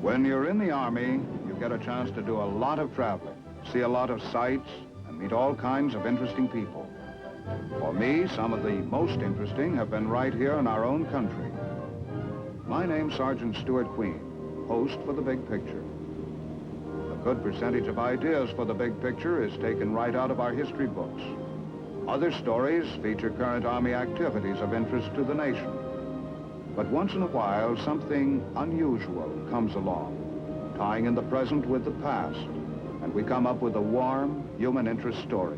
When you're in the Army, you get a chance to do a lot of traveling, see a lot of sights, and meet all kinds of interesting people. For me, some of the most interesting have been right here in our own country. My name's Sergeant Stuart Queen, host for The Big Picture. A good percentage of ideas for The Big Picture is taken right out of our history books. Other stories feature current Army activities of interest to the nation. But once in a while, something unusual comes along, tying in the present with the past, and we come up with a warm, human interest story.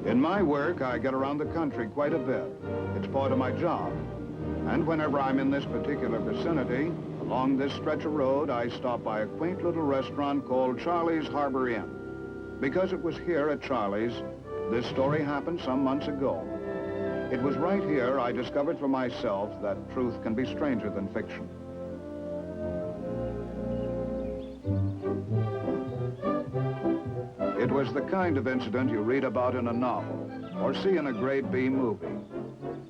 In my work, I get around the country quite a bit. It's part of my job. And whenever I'm in this particular vicinity, along this stretch of road, I stop by a quaint little restaurant called Charlie's Harbor Inn. Because it was here at Charlie's, this story happened some months ago. It was right here I discovered for myself that truth can be stranger than fiction. It was the kind of incident you read about in a novel or see in a grade B movie.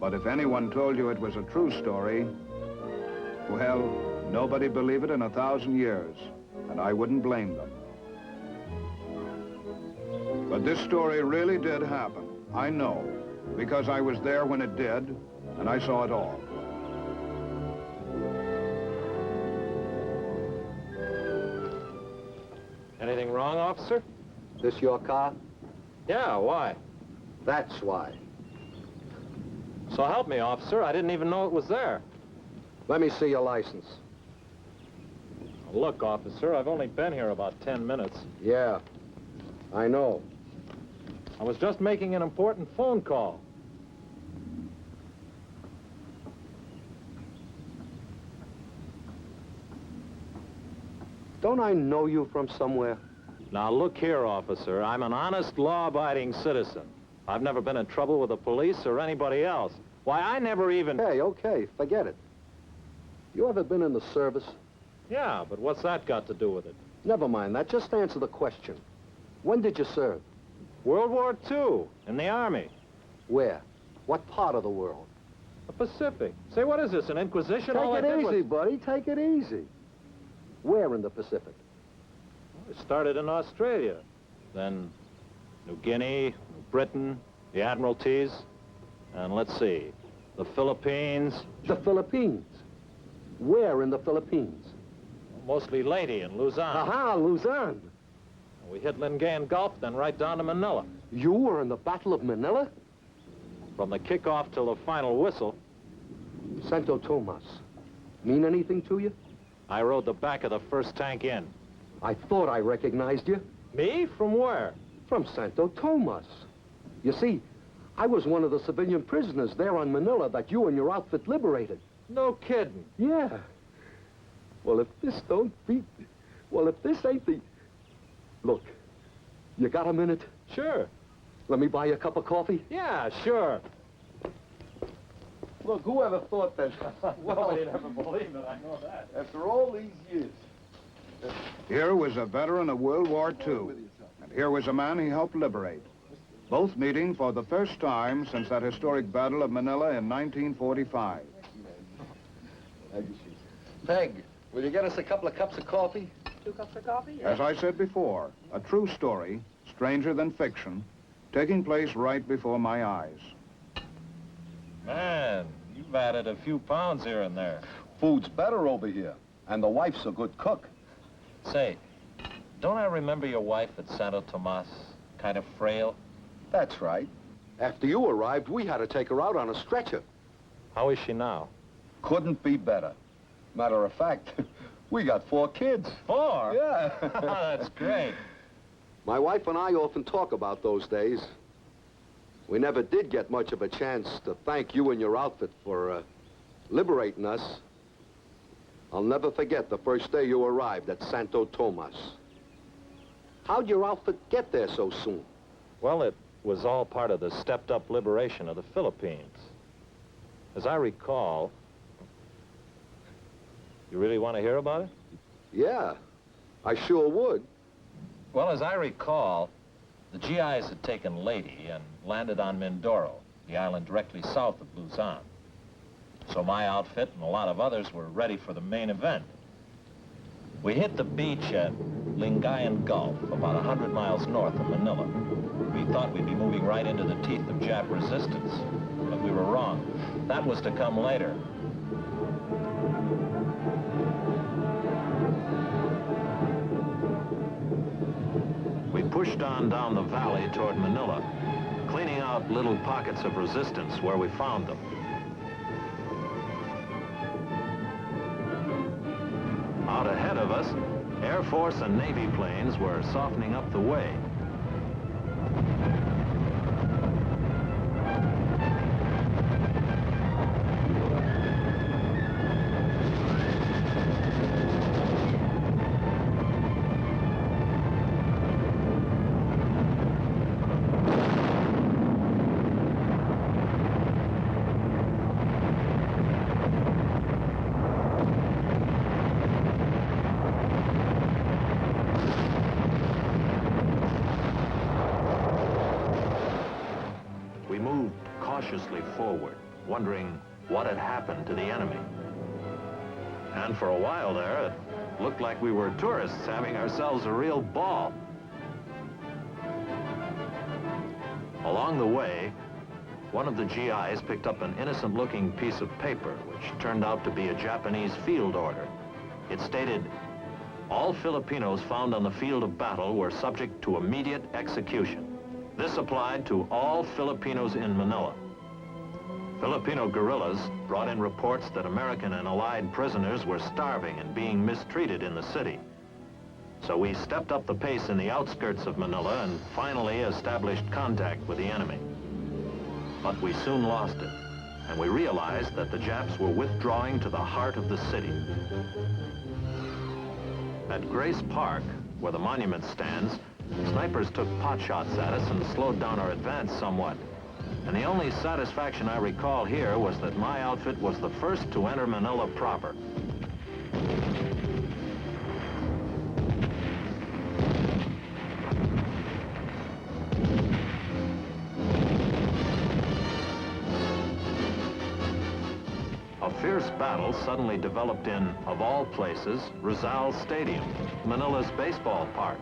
But if anyone told you it was a true story, well, nobody'd believe it in 1,000 years, and I wouldn't blame them. But this story really did happen. I know, because I was there when it did, and I saw it all. Anything wrong, officer? This your car? Yeah, why? That's why. So help me, officer. I didn't even know it was there. Let me see your license. Look, officer, I've only been here about 10 minutes. Yeah, I know. I was just making an important phone call. Don't I know you from somewhere? Now, look here, officer. I'm an honest, law-abiding citizen. I've never been in trouble with the police or anybody else. Why, I never even... Okay, forget it. You ever been in the service? Yeah, but what's that got to do with it? Never mind that. Just answer the question. When did you serve? World War II, in the Army. Where? What part of the world? The Pacific. Say, what is this, an Inquisition? Take it easy, buddy. Take it easy. Where in the Pacific? It started in Australia, then New Guinea, New Britain, the Admiralties, and let's see, the Philippines. The Philippines? Where in the Philippines? Mostly Leyte and Luzon. Aha, Luzon. We hit Lingayen Gulf, then right down to Manila. You were in the Battle of Manila? From the kickoff till the final whistle. Santo Tomas. Mean anything to you? I rode the back of the first tank in. I thought I recognized you. Me? From where? From Santo Tomas. You see, I was one of the civilian prisoners there on Manila that you and your outfit liberated. No kidding. Yeah. Well, if this don't beat... Well, if this ain't the... Look, you got a minute? Sure. Let me buy you a cup of coffee? Yeah, sure. Look, whoever thought that... Nobody'd ever believe it, I know that. After all these years... Here was a veteran of World War II, and here was a man he helped liberate. Both meeting for the first time since that historic Battle of Manila in 1945. Peg, will you get us a couple of cups of coffee? 2 cups of coffee? As I said before, a true story, stranger than fiction, taking place right before my eyes. Man, you've added a few pounds here and there. Food's better over here, and the wife's a good cook. Say, don't I remember your wife at Santo Tomas? Kind of frail? That's right. After you arrived, we had to take her out on a stretcher. How is she now? Couldn't be better. Matter of fact, we got 4 kids. 4? Yeah. That's great. My wife and I often talk about those days. We never did get much of a chance to thank you and your outfit for liberating us. I'll never forget the first day you arrived at Santo Tomas. How'd your outfit get there so soon? Well, it was all part of the stepped-up liberation of the Philippines. As I recall... You really want to hear about it? Yeah, I sure would. Well, as I recall, the GIs had taken Leyte and landed on Mindoro, the island directly south of Luzon. So my outfit and a lot of others were ready for the main event. We hit the beach at Lingayen Gulf, about 100 miles north of Manila. We thought we'd be moving right into the teeth of Jap resistance, but we were wrong. That was to come later. We pushed on down the valley toward Manila, cleaning out little pockets of resistance where we found them. Out ahead of us, Air Force and Navy planes were softening up the way. Cautiously forward, wondering what had happened to the enemy. And for a while there, it looked like we were tourists having ourselves a real ball. Along the way, one of the GIs picked up an innocent-looking piece of paper, which turned out to be a Japanese field order. It stated, "All Filipinos found on the field of battle were subject to immediate execution." This applied to all Filipinos in Manila. Filipino guerrillas brought in reports that American and Allied prisoners were starving and being mistreated in the city. So we stepped up the pace in the outskirts of Manila and finally established contact with the enemy. But we soon lost it, and we realized that the Japs were withdrawing to the heart of the city. At Grace Park, where the monument stands, snipers took pot shots at us and slowed down our advance somewhat. And the only satisfaction I recall here was that my outfit was the first to enter Manila proper. A fierce battle suddenly developed in, of all places, Rizal Stadium, Manila's baseball park.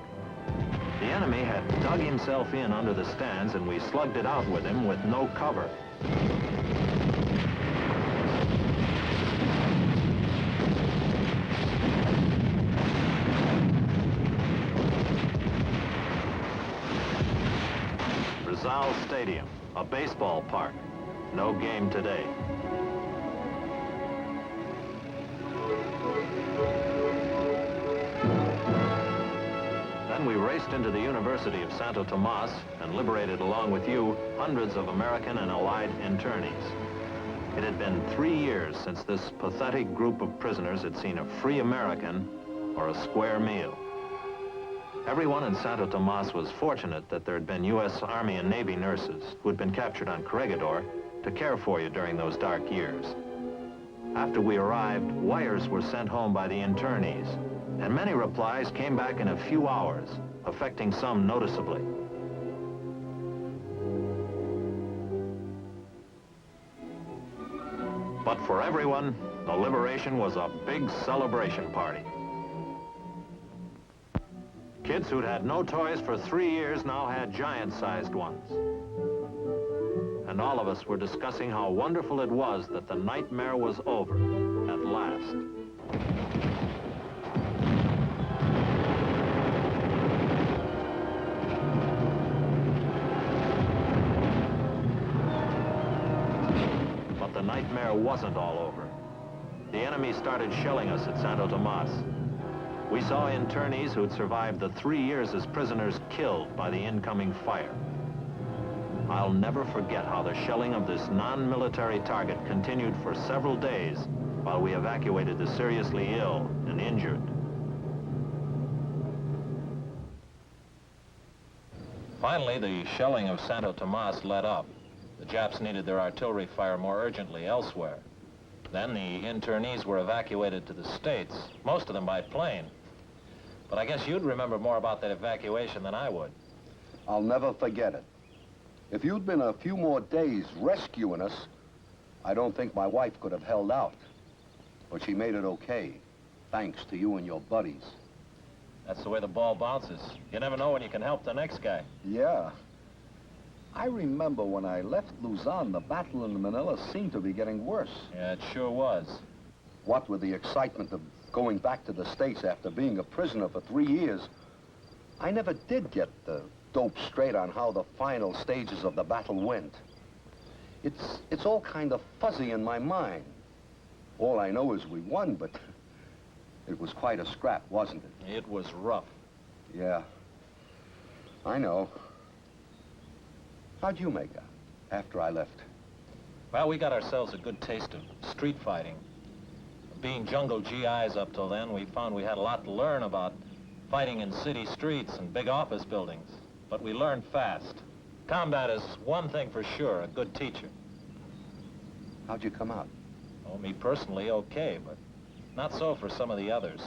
The enemy had dug himself in under the stands, and we slugged it out with him with no cover. Rizal Stadium, a baseball park. No game today. Then we raced into the University of Santo Tomas and liberated, along with you, hundreds of American and Allied internees. It had been 3 years since this pathetic group of prisoners had seen a free American or a square meal. Everyone in Santo Tomas was fortunate that there had been U.S. Army and Navy nurses who had been captured on Corregidor to care for you during those dark years. After we arrived, wires were sent home by the internees, and many replies came back in a few hours, affecting some noticeably. But for everyone, the liberation was a big celebration party. Kids who'd had no toys for 3 years now had giant-sized ones. And all of us were discussing how wonderful it was that the nightmare was over, at last. But the nightmare wasn't all over. The enemy started shelling us at Santo Tomas. We saw internees who'd survived the 3 years as prisoners killed by the incoming fire. I'll never forget how the shelling of this non-military target continued for several days while we evacuated the seriously ill and injured. Finally, the shelling of Santo Tomas let up. The Japs needed their artillery fire more urgently elsewhere. Then the internees were evacuated to the States, most of them by plane. But I guess you'd remember more about that evacuation than I would. I'll never forget it. If you'd been a few more days rescuing us, I don't think my wife could have held out. But she made it okay. thanks to you and your buddies. That's the way the ball bounces. You never know when you can help the next guy. Yeah. I remember when I left Luzon, the battle in Manila seemed to be getting worse. Yeah, it sure was. What with the excitement of going back to the States after being a prisoner for 3 years, I never did get the dope straight on how the final stages of the battle went. It's all kind of fuzzy in my mind. All I know is we won, but it was quite a scrap, wasn't it? It was rough. Yeah, I know. How'd you make out after I left? Well, we got ourselves a good taste of street fighting. Being jungle GIs up till then, we found we had a lot to learn about fighting in city streets and big office buildings. But we learned fast. Combat is one thing for sure, a good teacher. How'd you come out? Oh, me personally, okay, but not so for some of the others.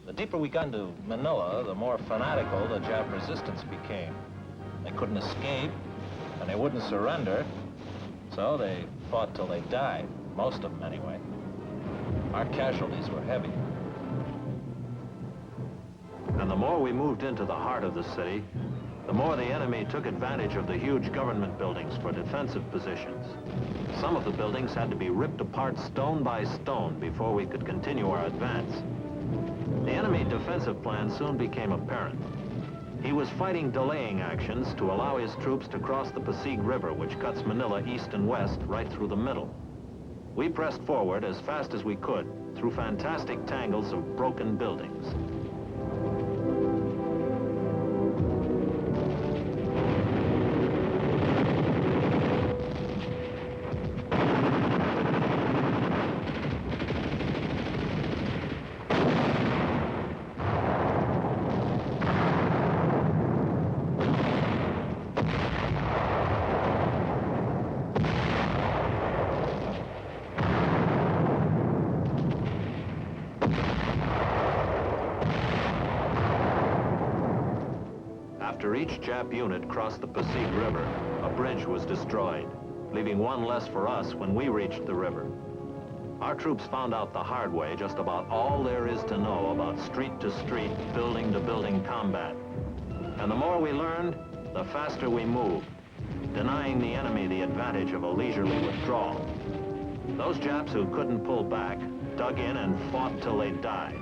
The deeper we got into Manila, the more fanatical the Jap resistance became. They couldn't escape, and they wouldn't surrender, so they fought till they died, most of them anyway. Our casualties were heavy. And the more we moved into the heart of the city, the more the enemy took advantage of the huge government buildings for defensive positions. Some of the buildings had to be ripped apart stone by stone before we could continue our advance. The enemy defensive plan soon became apparent. He was fighting delaying actions to allow his troops to cross the Pasig River, which cuts Manila east and west right through the middle. We pressed forward as fast as we could through fantastic tangles of broken buildings. After each Jap unit crossed the Pasig River, a bridge was destroyed, leaving one less for us when we reached the river. Our troops found out the hard way just about all there is to know about street-to-street, building-to-building combat. And the more we learned, the faster we moved, denying the enemy the advantage of a leisurely withdrawal. Those Japs who couldn't pull back dug in and fought till they died.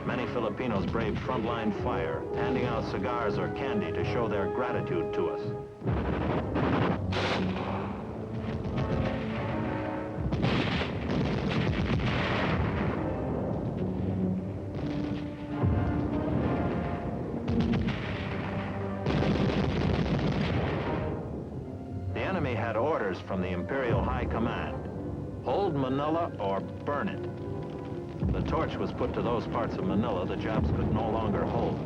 Many Filipinos braved frontline fire, handing out cigars or candy to show their gratitude to us. The enemy had orders from the Imperial High Command: hold Manila or burn it. The torch was put to those parts of Manila the Japs could no longer hold.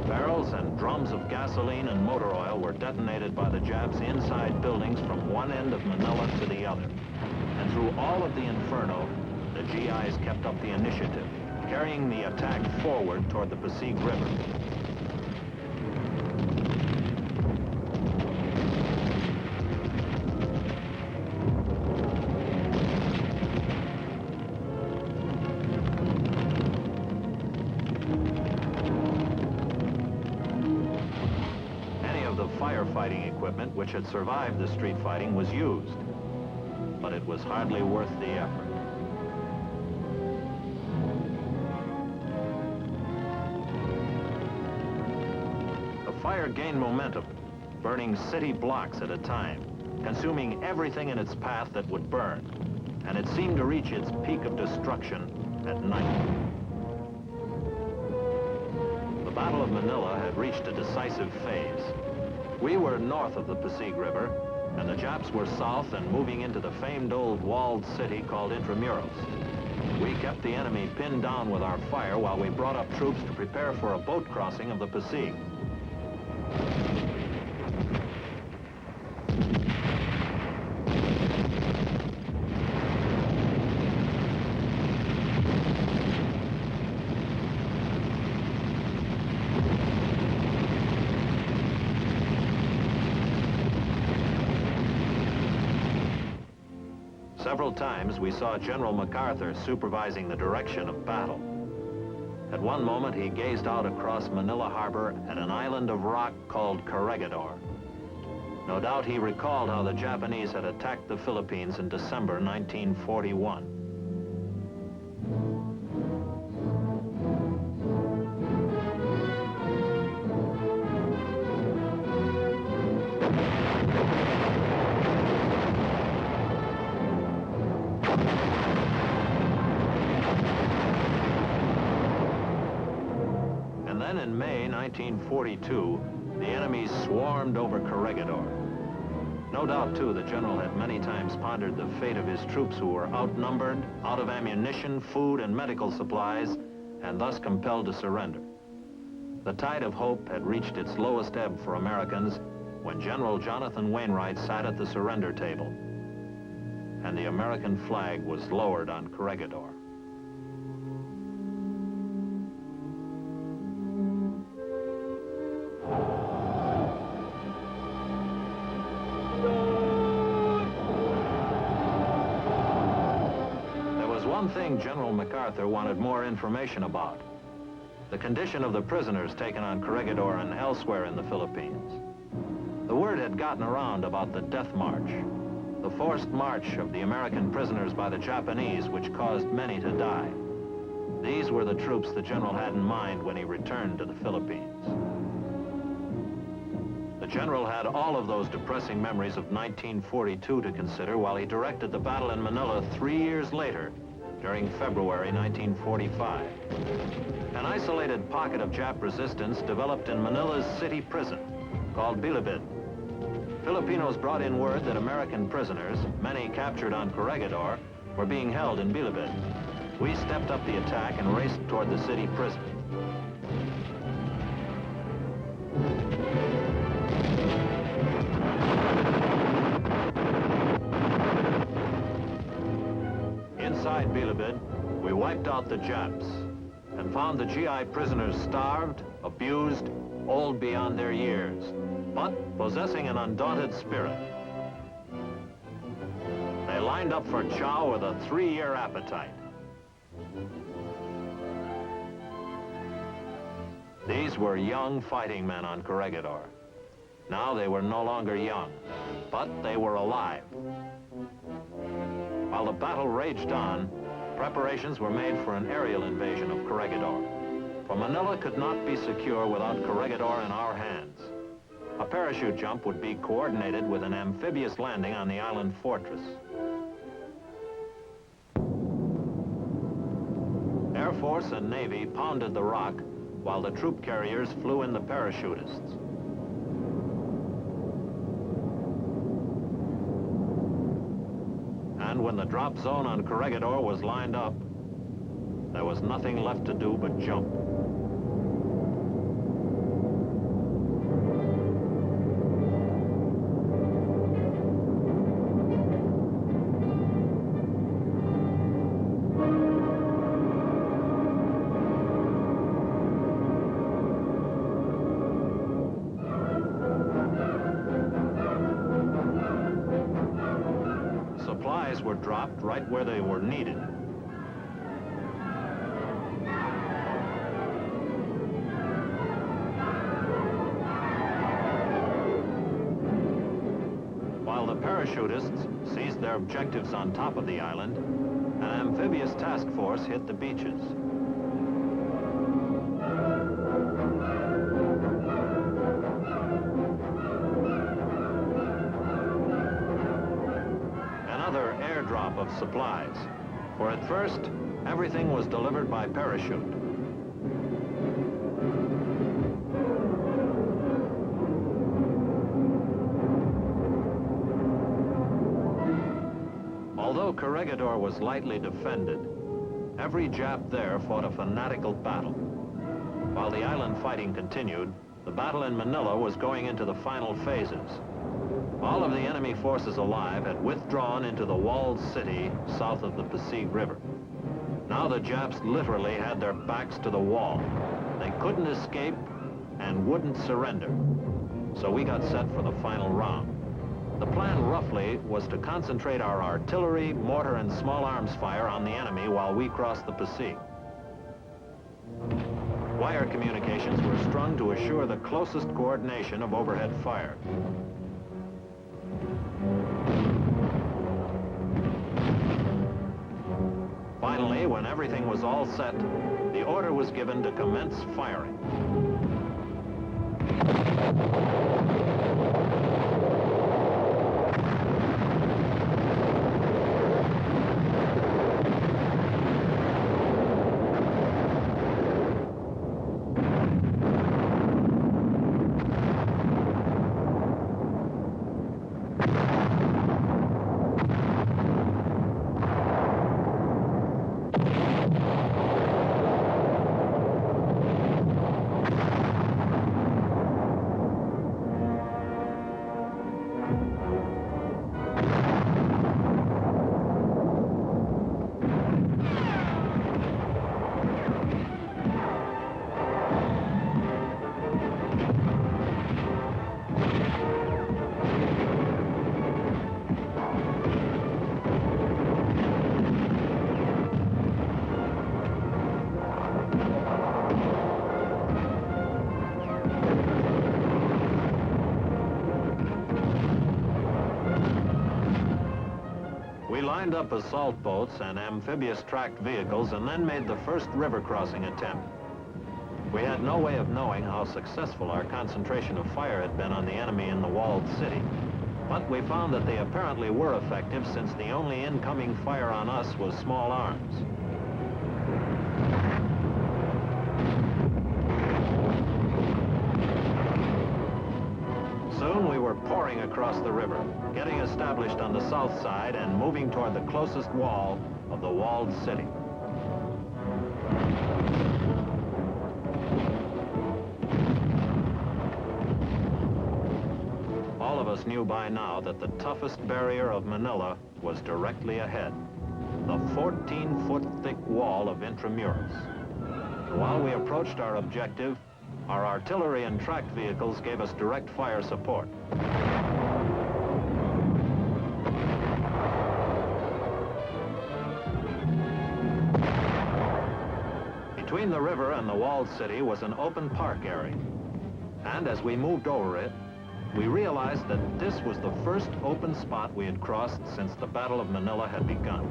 Barrels and drums of gasoline and motor oil were detonated by the Japs inside buildings from one end of Manila to the other. And through all of the inferno, the GIs kept up the initiative, carrying the attack forward toward the Pasig River. Firefighting equipment which had survived the street fighting was used, but it was hardly worth the effort. The fire gained momentum, burning city blocks at a time, consuming everything in its path that would burn, and it seemed to reach its peak of destruction at night. The Battle of Manila had reached a decisive phase. We were north of the Pasig River, and the Japs were south and moving into the famed old walled city called Intramuros. We kept the enemy pinned down with our fire while we brought up troops to prepare for a boat crossing of the Pasig. Several times we saw General MacArthur supervising the direction of battle. At one moment, he gazed out across Manila Harbor at an island of rock called Corregidor. No doubt he recalled how the Japanese had attacked the Philippines in December 1941. And then in May 1942, the enemy swarmed over Corregidor. No doubt, too, the general had many times pondered the fate of his troops who were outnumbered, out of ammunition, food, and medical supplies, and thus compelled to surrender. The tide of hope had reached its lowest ebb for Americans when General Jonathan Wainwright sat at the surrender table, and the American flag was lowered on Corregidor. One thing General MacArthur wanted more information about: the condition of the prisoners taken on Corregidor and elsewhere in the Philippines. The word had gotten around about the death march, the forced march of the American prisoners by the Japanese, which caused many to die. These were the troops the general had in mind when he returned to the Philippines. The general had all of those depressing memories of 1942 to consider while he directed the battle in Manila 3 years later, during February 1945. An isolated pocket of Jap resistance developed in Manila's city prison, called Bilibid. Filipinos brought in word that American prisoners, many captured on Corregidor, were being held in Bilibid. We stepped up the attack and raced toward the city prison. Inside Bilibid, we wiped out the Japs and found the GI prisoners starved, abused, old beyond their years, but possessing an undaunted spirit. They lined up for chow with a 3-year appetite. These were young fighting men on Corregidor. Now they were no longer young, but they were alive. While the battle raged on, preparations were made for an aerial invasion of Corregidor. For Manila could not be secure without Corregidor in our hands. A parachute jump would be coordinated with an amphibious landing on the island fortress. Air Force and Navy pounded the rock while the troop carriers flew in the parachutists. And when the drop zone on Corregidor was lined up, there was nothing left to do but jump. Supplies were dropped right where they were needed. While the parachutists seized their objectives on top of the island, an amphibious task force hit the beaches. Another airdrop of supplies, for at first, everything was delivered by parachute. Although Corregidor was lightly defended, every Jap there fought a fanatical battle. While the island fighting continued, the battle in Manila was going into the final phases. All of the enemy forces alive had withdrawn into the walled city south of the Pasig River. Now the Japs literally had their backs to the wall. They couldn't escape and wouldn't surrender. So we got set for the final round. The plan, roughly, was to concentrate our artillery, mortar, and small arms fire on the enemy while we crossed the Passy. Wire communications were strung to assure the closest coordination of overhead fire. Finally, when everything was all set, the order was given to commence firing. We lined up assault boats and amphibious tracked vehicles and then made the first river crossing attempt. We had no way of knowing how successful our concentration of fire had been on the enemy in the walled city. But we found that they apparently were effective, since the only incoming fire on us was small arms. Soon we were pouring across the river, getting established on the south side and moving toward the closest wall of the walled city. All of us knew by now that the toughest barrier of Manila was directly ahead, the 14-foot thick wall of Intramuros. While we approached our objective, our artillery and tracked vehicles gave us direct fire support. Between the river and the walled city was an open park area. And as we moved over it, we realized that this was the first open spot we had crossed since the Battle of Manila had begun.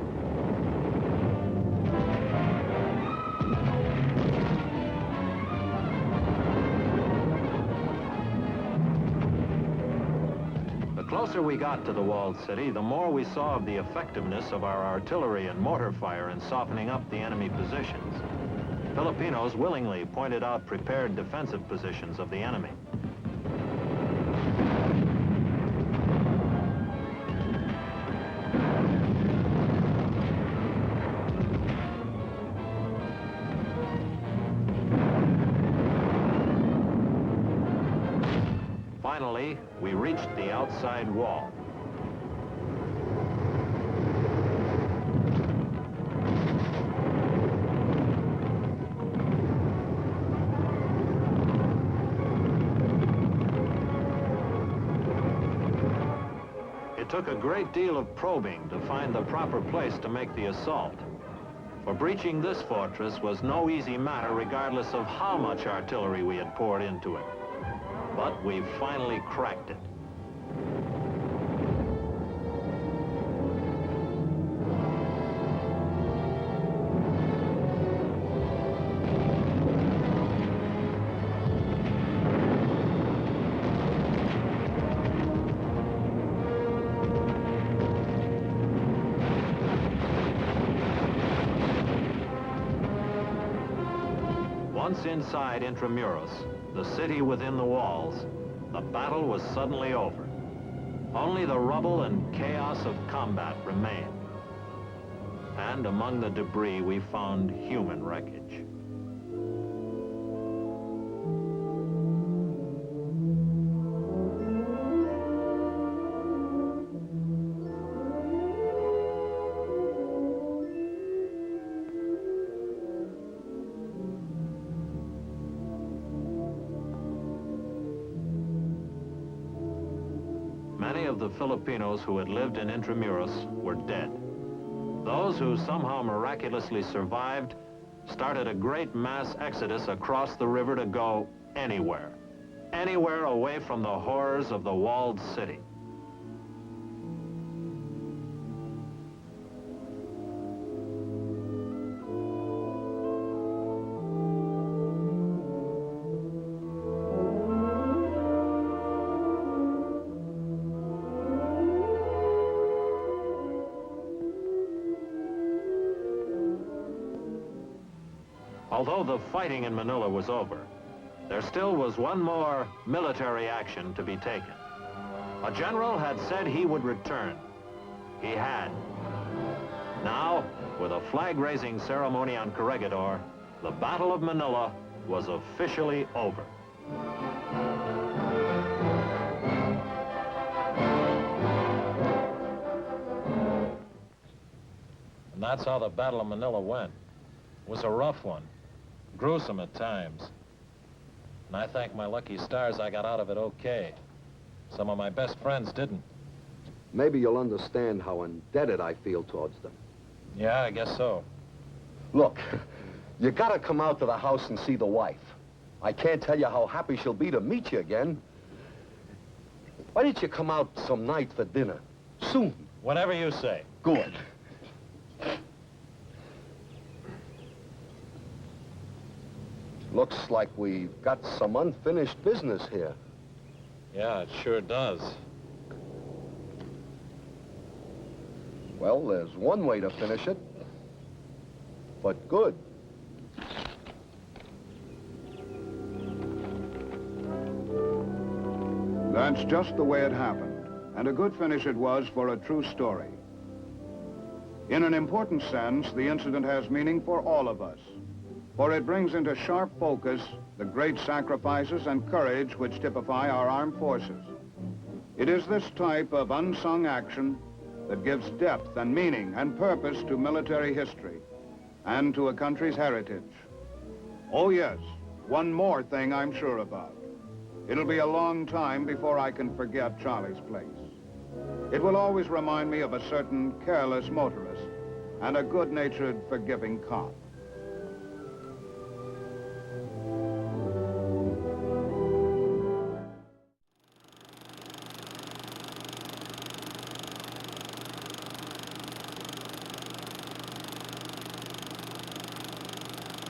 The closer we got to the walled city, the more we saw of the effectiveness of our artillery and mortar fire in softening up the enemy positions. Filipinos willingly pointed out prepared defensive positions of the enemy. Finally, we reached the outside wall. It took a great deal of probing to find the proper place to make the assault. For breaching this fortress was no easy matter, regardless of how much artillery we had poured into it. But we finally cracked it. Once inside Intramuros, the city within the walls, the battle was suddenly over. Only the rubble and chaos of combat remained. And among the debris, we found human wreckage. many of the Filipinos who had lived in Intramuros were dead. Those who somehow miraculously survived started a great mass exodus across the river to go anywhere. Anywhere away from the horrors of the walled city. Although the fighting in Manila was over, there still was one more military action to be taken. A general had said he would return. He had. Now, with a flag-raising ceremony on Corregidor, the Battle of Manila was officially over. And that's how the Battle of Manila went. It was a rough one. Gruesome at times. And I thank my lucky stars I got out of it okay. Some of my best friends didn't. Maybe you'll understand how indebted I feel towards them. Yeah, I guess so. Look, you gotta come out to the house and see the wife. I can't tell you how happy she'll be to meet you again. Why don't you come out some night for dinner? Soon. Whenever you say. Good. Looks like we've got some unfinished business here. Yeah, it sure does. Well, there's one way to finish it. But good. That's just the way it happened, and a good finish it was for a true story. In an important sense, the incident has meaning for all of us, for it brings into sharp focus the great sacrifices and courage which typify our armed forces. It is this type of unsung action that gives depth and meaning and purpose to military history and to a country's heritage. Oh yes, one more thing I'm sure about. It'll be a long time before I can forget Charlie's Place. It will always remind me of a certain careless motorist and a good-natured, forgiving cop.